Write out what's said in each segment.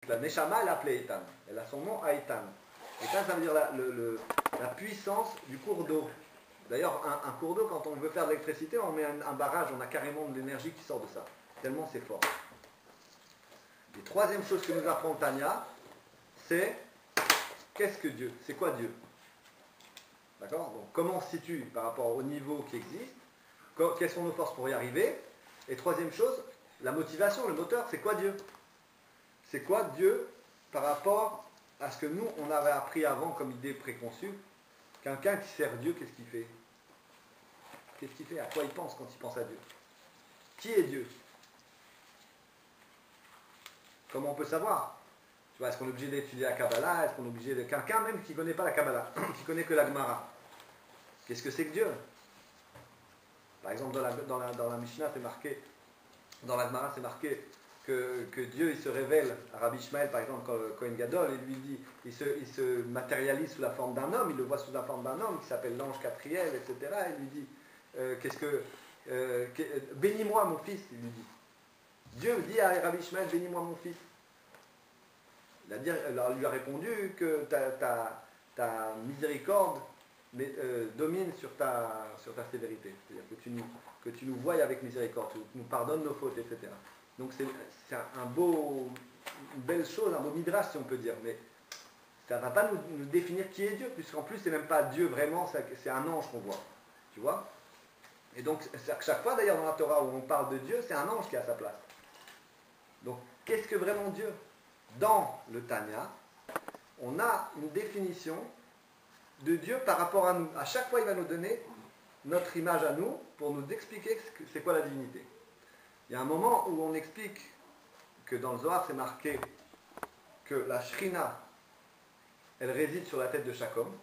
la Neshama, elle est appelée Eitan. Elle a son nom à Eitan. Eitan, ça veut dire la puissance du cours d'eau. D'ailleurs, un cours d'eau, quand on veut faire de l'électricité, on met un barrage, on a carrément de l'énergie qui sort de ça. Tellement c'est fort. Et troisième chose que nous apprend Tanya, c'est qu'est-ce que Dieu? C'est quoi Dieu? D'accord? Donc, comment on se situe par rapport au niveau qui existe? Quelles sont nos forces pour y arriver? Et troisième chose, la motivation, le moteur, c'est quoi Dieu? C'est quoi Dieu par rapport à ce que nous, on avait appris avant comme idée préconçue? Quelqu'un qui sert Dieu, qu'est-ce qu'il fait? Qu'est-ce qu'il fait? À quoi il pense quand il pense à Dieu? Qui est Dieu? Comment on peut savoir? Tu vois, est-ce qu'on est obligé d'étudier la Kabbalah? Est-ce qu'on est obligé de... Quelqu'un même qui ne connaît pas la Kabbalah, qui connaît que la Gemara. Qu'est-ce que c'est que Dieu? Par exemple, dans la Mishnah, c'est marqué, dans la Gemara, c'est marqué que Dieu, il se révèle à Rabbi Ishmael, par exemple, Kohen Gadol, et lui dit, il se matérialise sous la forme d'un homme, il le voit sous la forme d'un homme, qui s'appelle l'ange Catriel, etc. Il lui dit, bénis-moi mon fils, il lui dit. Dieu dit à Rabbi Ishmael, bénis-moi mon fils. Il lui a répondu que ta miséricorde domine sur ta sévérité. C'est-à-dire que tu nous voies avec miséricorde, tu nous pardonnes nos fautes, etc. Donc c'est une belle chose, un beau midrash si on peut dire, mais ça ne va pas nous définir qui est Dieu, puisqu'en plus c'est même pas Dieu vraiment, c'est un ange qu'on voit. Tu vois? Et donc chaque fois d'ailleurs dans la Torah où on parle de Dieu, c'est un ange qui a sa place. Donc qu'est-ce que vraiment Dieu? Dans le Tanya, on a une définition de Dieu par rapport à nous. À chaque fois il va nous donner notre image à nous pour nous expliquer c'est quoi la divinité. Il y a un moment où on explique que dans le Zohar c'est marqué que la Shrina elle réside sur la tête de chaque homme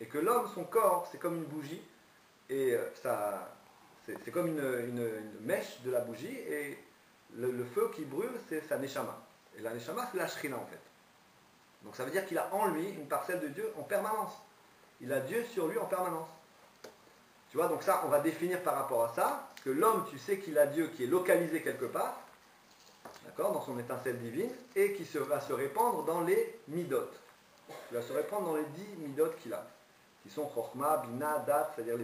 et que l'homme, son corps, c'est comme une bougie et c'est comme une mèche de la bougie et le feu qui brûle c'est sa Neshama. Et la Neshama c'est la Shrina en fait. Donc ça veut dire qu'il a en lui une parcelle de Dieu en permanence. Il a Dieu sur lui en permanence. Tu vois, donc ça, on va définir par rapport à ça, que l'homme, tu sais qu'il a Dieu qui est localisé quelque part, d'accord, dans son étincelle divine, et qui va se répandre dans les midot. Il va se répandre dans les 10 midot qu'il a, qui sont Chokhma, Bina, Dat, c'est-à-dire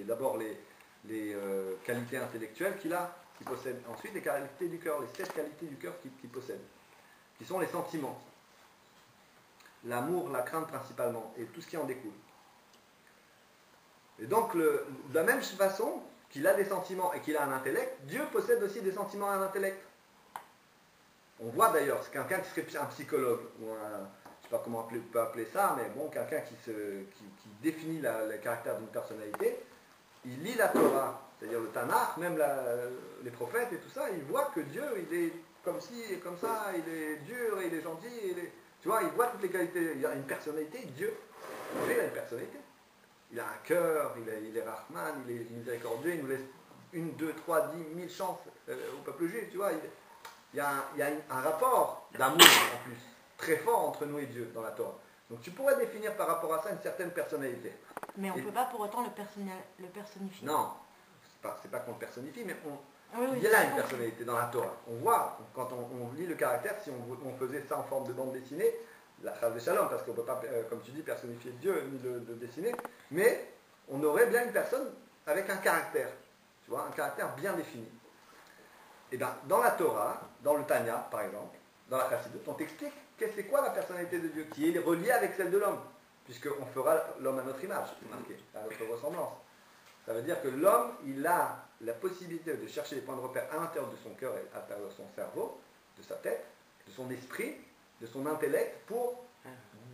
d'abord les qualités intellectuelles qu'il a, qu'il possède, ensuite les qualités du cœur, les 7 qualités du cœur qu'il possède, qui sont les sentiments. L'amour, la crainte principalement, et tout ce qui en découle. Et donc, de la même façon qu'il a des sentiments et qu'il a un intellect, Dieu possède aussi des sentiments et un intellect. On voit d'ailleurs, c'est quelqu'un qui serait un psychologue, ou je ne sais pas comment on peut appeler ça, mais bon, quelqu'un qui définit le caractère d'une personnalité, il lit la Torah, c'est-à-dire le Tanakh, même les prophètes et tout ça, il voit que Dieu, il est comme ci et comme ça, il est dur, il est gentil, tu vois, il voit toutes les qualités, il a une personnalité, Dieu, il a une personnalité. Il a un cœur, il est Rahman, il est miséricordieux, il nous laisse 1, 2, 3, 10 000 chances au peuple juif, tu vois. Il y a un rapport d'amour en plus, très fort entre nous et Dieu dans la Torah. Donc tu pourrais définir par rapport à ça une certaine personnalité. Mais on ne peut pas pour autant le personnifier. Non, c'est pas qu'on le personnifie, mais il y a une personnalité dans la Torah. On voit, quand on lit le caractère, si on faisait ça en forme de bande dessinée, la Chas de Shalom, parce qu'on ne peut pas, comme tu dis, personnifier Dieu ni le dessiner, mais on aurait bien une personne avec un caractère, tu vois, un caractère bien défini. Et bien, dans la Torah, dans le Tanya, par exemple, dans la Chassidut, on t'explique c'est quoi la personnalité de Dieu, qui est reliée avec celle de l'homme, puisqu'on fera l'homme à notre image, c'est marqué, à notre ressemblance. Ça veut dire que l'homme, il a la possibilité de chercher les points de repère à l'intérieur de son cœur et à l'intérieur de son cerveau, de sa tête, de son esprit, de son intellect pour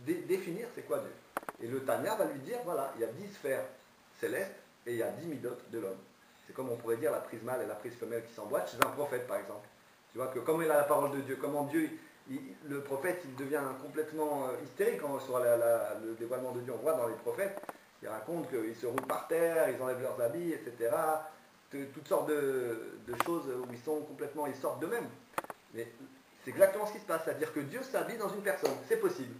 définir c'est quoi Dieu. Et le Tanya va lui dire, voilà, il y a 10 sphères célestes et il y a 10 midot de l'homme. C'est comme on pourrait dire la prise mâle et la prise femelle qui s'emboîtent chez un prophète par exemple. Tu vois que comme il a la parole de Dieu, comment Dieu, le prophète il devient complètement hystérique quand on reçoit le dévoilement de Dieu. On voit dans les prophètes, ils racontent qu'ils se roulent par terre, ils enlèvent leurs habits, etc. Toutes sortes de choses où ils sortent d'eux-mêmes. Mais c'est exactement ce qui se passe, c'est-à-dire que Dieu s'habille dans une personne, c'est possible.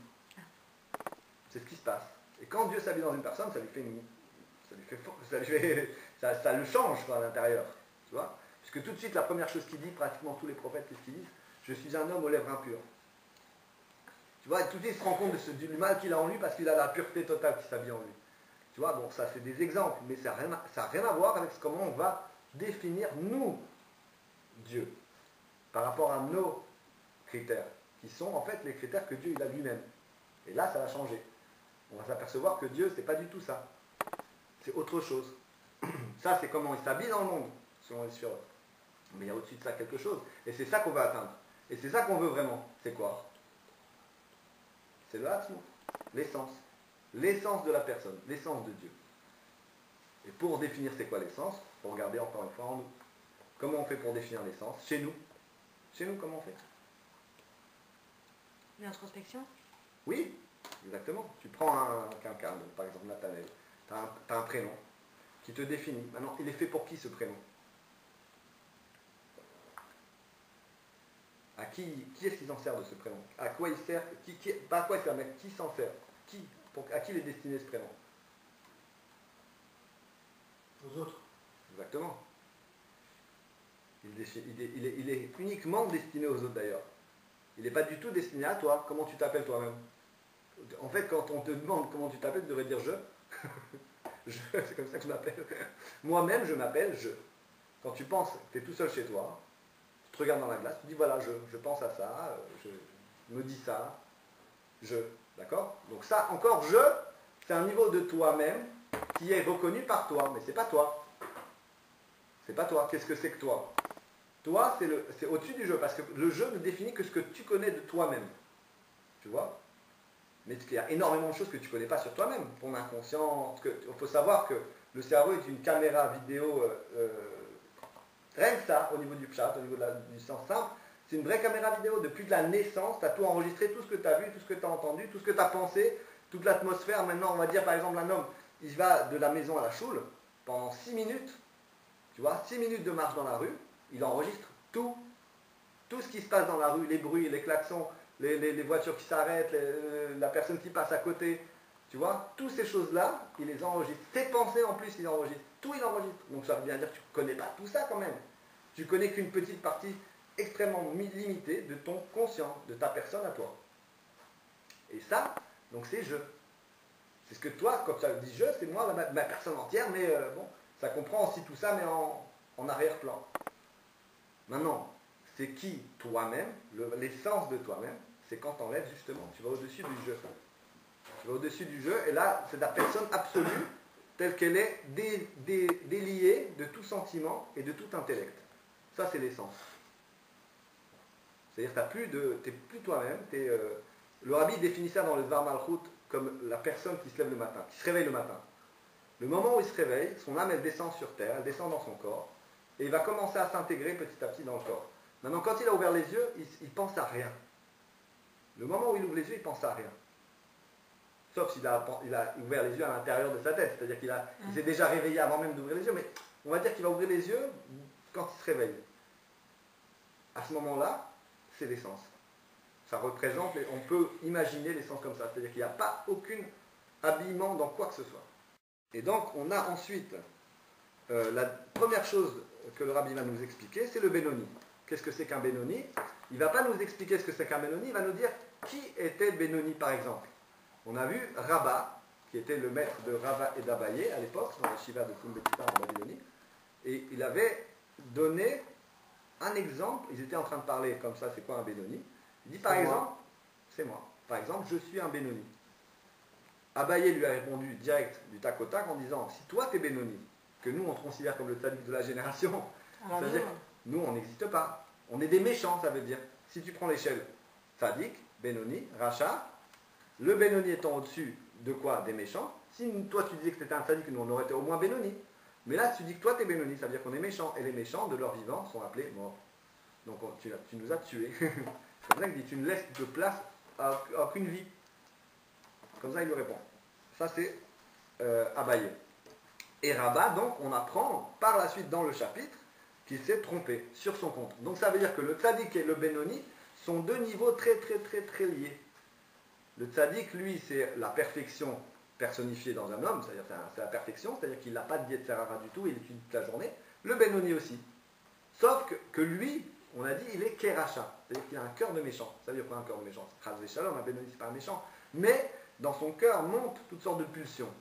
C'est ce qui se passe. Et quand Dieu s'habille dans une personne, ça le change quoi, à l'intérieur. Tu vois? Puisque tout de suite, la première chose qu'il dit, pratiquement tous les prophètes, qu'est-ce qu'ils disent? Je suis un homme aux lèvres impures. Tu vois, tout de suite, il se rend compte du mal qu'il a en lui parce qu'il a la pureté totale qui s'habille en lui. Tu vois, bon, ça c'est des exemples, mais ça n'a rien à voir avec comment on va définir, nous, Dieu, par rapport à nos critères, qui sont en fait les critères que Dieu il a lui-même. Et là, ça va changer. On va s'apercevoir que Dieu, c'est pas du tout ça. C'est autre chose. Ça, c'est comment il s'habille dans le monde, selon les sphirotes. Mais il y a au-dessus de ça quelque chose. Et c'est ça qu'on va atteindre. Et c'est ça qu'on veut vraiment. C'est quoi? C'est le Hatzmut, l'essence. L'essence de la personne, l'essence de Dieu. Et pour définir c'est quoi l'essence, il faut regarder encore une fois en nous. Comment on fait pour définir l'essence? Chez nous. Chez nous, comment on fait? L'introspection? Oui, exactement. Tu prends quelqu'un, par exemple Nathanaël, tu as un prénom qui te définit. Maintenant, il est fait pour qui ce prénom? À qui est-ce qui s'en sert de ce prénom? À quoi il sert? Pas à quoi il sert, mais qui s'en sert? À qui il est destiné ce prénom? Aux autres. Exactement. Il est uniquement destiné aux autres d'ailleurs. Il n'est pas du tout destiné à toi. Comment tu t'appelles toi-même? En fait, quand on te demande comment tu t'appelles, tu devrais dire je. C'est comme ça que je m'appelle. Moi-même, je m'appelle je. Quand tu penses que tu es tout seul chez toi, tu te regardes dans la glace, tu dis voilà, je pense à ça, je me dis ça, je. D'accord? Donc ça, encore je, c'est un niveau de toi-même qui est reconnu par toi, mais c'est pas toi. C'est pas toi. Qu'est-ce que c'est que toi? Toi, c'est au-dessus du jeu, parce que le jeu ne définit que ce que tu connais de toi-même. Tu vois? Mais il y a énormément de choses que tu ne connais pas sur toi-même, ton inconscient. Il faut savoir que le cerveau est une caméra vidéo, rien que ça, au niveau du pshat, au niveau du sens simple, c'est une vraie caméra vidéo. Depuis la naissance, tu as tout enregistré, tout ce que tu as vu, tout ce que tu as entendu, tout ce que tu as pensé, toute l'atmosphère. Maintenant, on va dire par exemple, un homme, il va de la maison à la choule pendant 6 minutes, tu vois, 6 minutes de marche dans la rue, il enregistre tout ce qui se passe dans la rue, les bruits, les klaxons, les voitures qui s'arrêtent, la personne qui passe à côté, tu vois, toutes ces choses-là, il les enregistre. Tes pensées en plus, il enregistre. Tout, il enregistre. Donc ça veut bien dire que tu ne connais pas tout ça quand même. Tu connais qu'une petite partie extrêmement limitée de ton conscient, de ta personne à toi. Et ça, donc c'est je. C'est ce que toi, quand tu dis je, c'est moi, ma personne entière, mais bon, ça comprend aussi tout ça, mais en arrière-plan. Maintenant, c'est qui toi-même, l'essence de toi-même, c'est quand tu enlèves justement, tu vas au-dessus du jeu. Tu vas au-dessus du jeu, et là, c'est ta personne absolue, telle qu'elle est déliée de tout sentiment et de tout intellect. Ça, c'est l'essence. C'est-à-dire que tu n'es plus toi-même. Le rabbi définit ça dans le Dvar Malchut comme la personne qui se lève le matin, qui se réveille le matin. Le moment où il se réveille, son âme, elle descend sur terre, elle descend dans son corps, et il va commencer à s'intégrer petit à petit dans le corps. Maintenant, quand il a ouvert les yeux, il pense à rien. Le moment où il ouvre les yeux, il pense à rien. Sauf s'il a ouvert les yeux à l'intérieur de sa tête. C'est-à-dire qu'il s'est déjà réveillé avant même d'ouvrir les yeux, mais on va dire qu'il va ouvrir les yeux quand il se réveille. À ce moment-là, c'est l'essence. Ça représente, on peut imaginer l'essence comme ça. C'est-à-dire qu'il n'y a pas aucun habillement dans quoi que ce soit. Et donc, on a ensuite, la première chose que le rabbi va nous expliquer, c'est le Benoni. Qu'est-ce que c'est qu'un Benoni? Il ne va pas nous expliquer ce que c'est qu'un Benoni, il va nous dire qui était Benoni par exemple. On a vu Rabba, qui était le maître de Rava et d'Abaye à l'époque, dans la Shiva de Kumbetipa en Babylonie, et il avait donné un exemple, ils étaient en train de parler comme ça, c'est quoi un Benoni? Il dit par exemple, c'est moi, par exemple, je suis un Benoni. Abaye lui a répondu direct du tac au tac en disant, si toi t'es Benoni, que nous on te considère comme le tzaddik de la génération, ça veut dire nous on n'existe pas. On est des méchants, ça veut dire. Si tu prends l'échelle tzaddik, Benoni, Racha, le Benoni étant au-dessus de quoi? Des méchants. Si toi tu disais que c'était un tzaddik, nous on aurait été au moins Benoni. Mais là tu dis que toi t'es Benoni, ça veut dire qu'on est méchants. Et les méchants de leur vivant sont appelés morts. Donc tu nous as tués. C'est comme ça qu'il dit, tu ne laisses de place à aucune vie. Comme ça il lui répond. Ça c'est Abaye. Et Rabba, donc, on apprend par la suite dans le chapitre qu'il s'est trompé sur son compte. Donc ça veut dire que le tzaddik et le Benoni sont deux niveaux très très très très liés. Le tzaddik, lui, c'est la perfection personnifiée dans un homme, c'est-à-dire c'est la perfection, c'est-à-dire qu'il n'a pas de yetzer hara du tout, il étudie toute la journée. Le Benoni aussi. Sauf que lui, on a dit il est Keracha, c'est-à-dire qu'il a un cœur de méchant. Ça veut dire quoi un cœur de méchant? Chas v'shalom, Benoni c'est pas un méchant, mais dans son cœur montent toutes sortes de pulsions.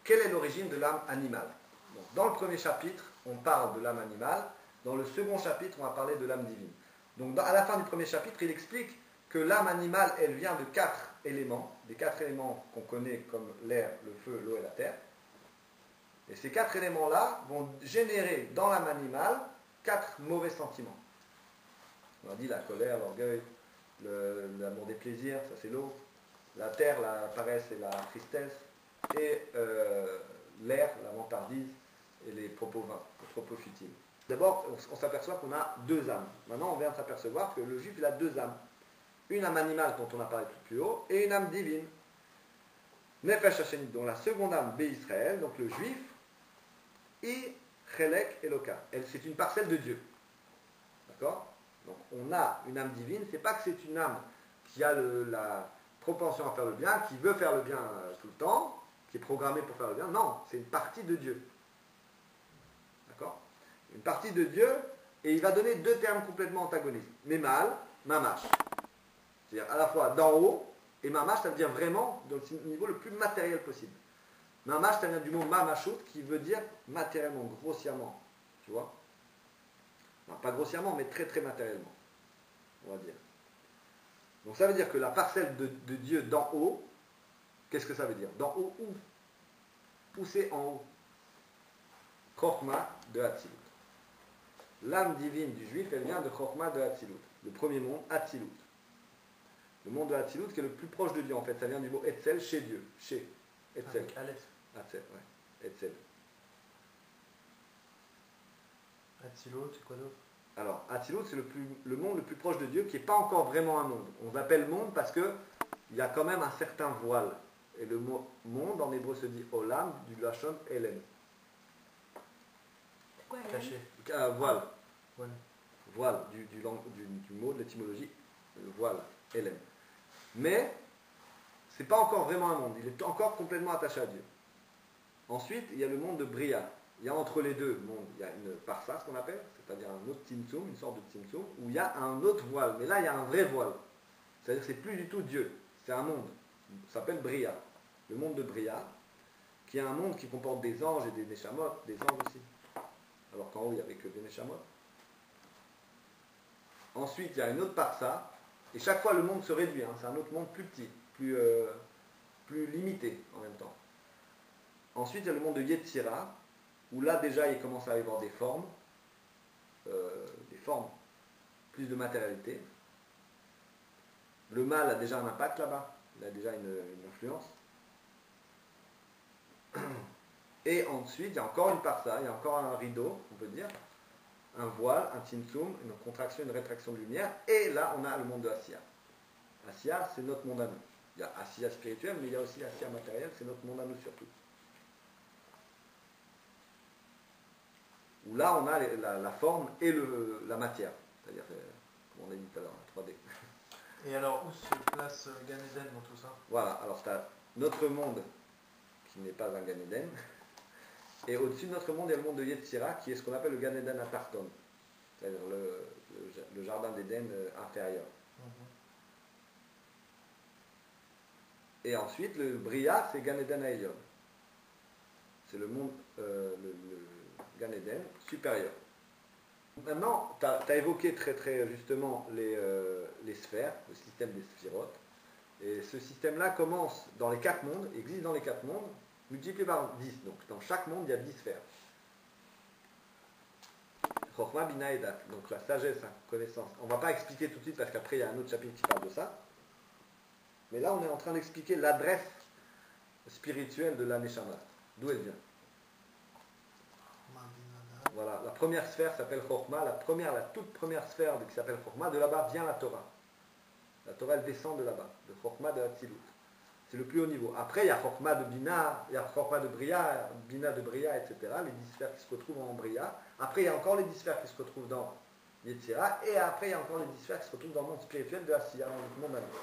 Quelle est l'origine de l'âme animale? Donc, dans le premier chapitre, on parle de l'âme animale. Dans le second chapitre, on va parler de l'âme divine. Donc à la fin du premier chapitre, il explique que l'âme animale, elle vient de 4 éléments, des 4 éléments qu'on connaît comme l'air, le feu, l'eau et la terre. Et ces 4 éléments-là vont générer dans l'âme animale 4 mauvais sentiments. On a dit la colère, l'orgueil, l'amour des plaisirs, ça c'est l'eau. La terre, la paresse et la tristesse. Et l'air, la vantardise et les propos vains, les propos futiles. D'abord, on s'aperçoit qu'on a 2 âmes. Maintenant, on vient de s'apercevoir que le juif, il a 2 âmes. Une âme animale dont on a parlé tout plus haut, et une âme divine. Nefesh Hashenit, dont la seconde âme, Bé-Israël, donc le juif, I Chelek Eloka. C'est une parcelle de Dieu. D'accord? Donc on a une âme divine, c'est pas que c'est une âme qui a la propension à faire le bien, qui veut faire le bien tout le temps, qui est programmée pour faire le bien. Non, c'est une partie de Dieu. D'accord? Une partie de Dieu, et il va donner 2 termes complètement antagonistes. Mémal, mamash. C'est-à-dire à la fois d'en haut, et mamash, ça veut dire vraiment dans le niveau le plus matériel possible. Mamash, ça vient du mot mamashut, qui veut dire matériellement, grossièrement. Tu vois? Non, pas grossièrement, mais très très matériellement. On va dire. Donc ça veut dire que la parcelle de Dieu d'en haut, qu'est-ce que ça veut dire? D'en haut où? Pousser en haut. Chokhma de Hatzilut. L'âme divine du juif, elle vient de Chokhma de Hatzilut. Le premier monde, Hatzilut. Le monde de Hatzilut qui est le plus proche de Dieu en fait. Ça vient du mot Etzel, chez Dieu. Chez. Etzel. Avec Aleph. Hatzel, ouais. Etzel. Hatzilut, c'est quoi d'autre? Alors, Hatzilut, c'est le monde le plus proche de Dieu qui n'est pas encore vraiment un monde. On l'appelle monde parce qu'il y a quand même un certain voile. Et le mot monde en hébreu se dit Olam, du Lachon Hélène. Quoi, Caché. Voile. Ouais. Voile, du mot de l'étymologie, le voile, Hélène. Mais, c'est pas encore vraiment un monde. Il est encore complètement attaché à Dieu. Ensuite, il y a le monde de Bria. Il y a entre les deux mondes, il y a une parsa, ce qu'on appelle, c'est-à-dire un autre Tzimtzum, une sorte de Tzimtzum, où il y a un autre voile. Mais là, il y a un vrai voile. C'est-à-dire que c'est plus du tout Dieu. C'est un monde. Ça s'appelle Bria. Le monde de Bria, qui est un monde qui comporte des anges et des Neshamot, des anges aussi. Alors qu'en haut, il n'y avait que des Neshamot. Ensuite, il y a une autre parsa, et chaque fois, le monde se réduit. Hein. C'est un autre monde plus petit, plus limité en même temps. Ensuite, il y a le monde de Yetzira, où là déjà il commence à y avoir des formes, plus de matérialité. Le mal a déjà un impact là-bas, il a déjà une influence. Et ensuite, il y a encore une parsa, il y a encore un rideau, on peut dire, un voile, un tzimtzum, une contraction, une rétraction de lumière, et là on a le monde de Asiya. Asiya, c'est notre monde à nous. Il y a Asiya spirituel, mais il y a aussi Asiya matériel, c'est notre monde à nous surtout. Où là on a la forme et la matière, c'est-à-dire, comme on a dit tout à l'heure, la 3D. Et alors, où se place Gan Eden dans tout ça? Voilà, alors tu as notre monde qui n'est pas un Gan Eden, et au-dessus de notre monde, il y a le monde de Yetzira, qui est ce qu'on appelle le Gan Eden Atarton, c'est-à-dire le jardin d'Éden inférieur. Et ensuite, le Bria, c'est Gan Eden Aelion. C'est le monde, le Gan Eden supérieur. Maintenant, tu as évoqué très très justement les sphères, le système des sphirotes. Et ce système-là commence dans les 4 mondes, existe dans les 4 mondes, multiplié par 10. Donc dans chaque monde, il y a 10 sphères. Chokhma, Bina et Dat. Donc la sagesse, la connaissance. On ne va pas expliquer tout de suite parce qu'après il y a un autre chapitre qui parle de ça. Mais là, on est en train d'expliquer l'adresse spirituelle de la Neshama. D'où elle vient. Voilà, la première sphère s'appelle Chokhma, la toute première sphère qui s'appelle Chokhma, de là-bas vient la Torah. La Torah, elle descend de là-bas, de Chokhma de Hatzilut. C'est le plus haut niveau. Après, il y a Chokhma de Bina, il y a Chokhma de Bria, Bina de Bria, etc. Les 10 sphères qui se retrouvent en Bria. Après, il y a encore les 10 sphères qui se retrouvent dans Yetzira. Et après, il y a encore les 10 sphères qui se retrouvent dans le monde spirituel de Asiya, dans le monde animal.